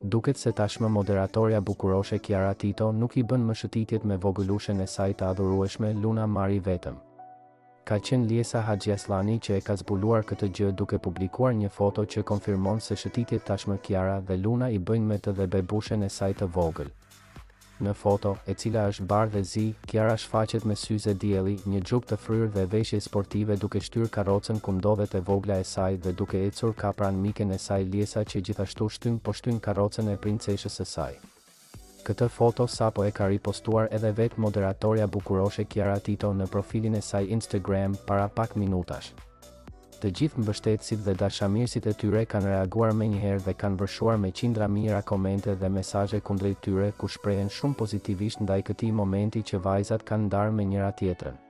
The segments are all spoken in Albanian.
Duket se tashmë moderatorja bukuroshe Kiara Tito nuk i bën më shëtitjet me vogëlushen e saj të adhurueshme Luna Mari vetëm. Ka qenë Liesa Haxhiaslani që e ka zbuluar këtë gjë duke publikuar një foto që konfirmon se shëtitjet tashmë Kiara dhe Luna i bëjnë me të dhe bebushen e saj të vogël. Në foto, e cila është bardhë dhe zi, Kiara shfaqet me syze dielli, një xhup të fryrë dhe veshje sportive duke shtyr karrocën ku ndodhet e vogla e saj dhe duke ecur ka pranë miken e saj Liesa që gjithashtu shtyn karrocën e princeshës së saj. Këtë foto sapo e ka ripostuar edhe vetë moderatorja bukuroshe Kiara Tito në profilin e saj Instagram para pak minutash. Të gjithë mbështetësit dhe dashamirësit e tyre kanë reaguar menjëherë dhe kanë vërshuar me qindra mijëra komente dhe mesazhe kundrejt tyre ku shprehen shumë pozitivisht ndaj këtij momenti që vajzat kanë ndarë me njëra tjetrën.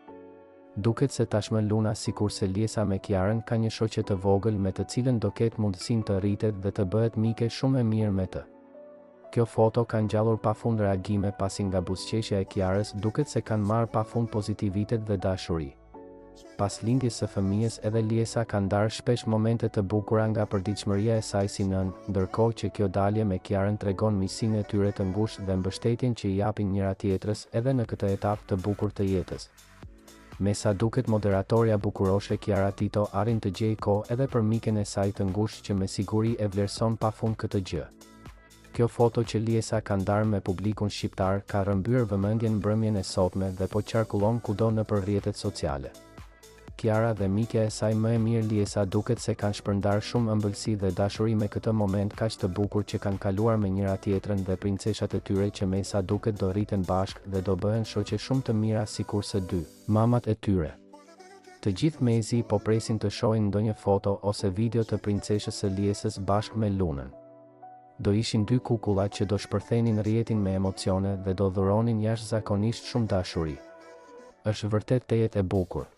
Duket se tashmë Luna sikurse Liesa me Kiarën ka një shoqe të vogël me të cilën do ketë mundësinë të rritet dhe të bëhet mike shumë e mirë me të. Kjo foto ka ngjallur pafund reagime pasi nga buzëqeshja e Kiarës duket se kanë marrë pafund pozitivitet dhe dashuri. Pas lindjes së fëmijës edhe Liesa ka ndarë shpesh momente të bukura nga përditshmëria e saj si nën, ndërkohë që kjo dalje me Kiarën tregon miqësinë e tyre të ngushtë dhe mbështetjen që i japin njëra tjetrës edhe në këtë etapë të bukur të jetës. Me sa duket moderatorja bukuroshe Kiara Tito arrin të gjejë kohë edhe për miken e saj të ngushtë që me siguri e vlerëson pafund këtë gjë. Kjo foto që Liesa ka ndarë me publikun shqiptar ka rrëmbyer vëmendjen mbrëmjen e sotme dhe po qarkullon kudo nëpër rrjetet sociale. Kiara dhe mikja e saj më e mirë Liesa duket se kanë shpërndar shumë ëmbëlsi dhe dashuri me këtë moment kaq të bukur që kanë kaluar me njëra tjetrën dhe princeshat e tyre që me sa duket do rriten bashkë dhe do bëhen shoqe shumë të mira sikurse dy mamat e tyre. Të gjithë mezi po presin të shohin ndonjë foto ose video të princeshës së Liesës bashkë me Lunën. Do ishin dy kukulla që do shpërthenin rrjetin me emocione dhe do dhuronin jashtëzakonisht shumë dashuri. Është vërtet tejet e bukur.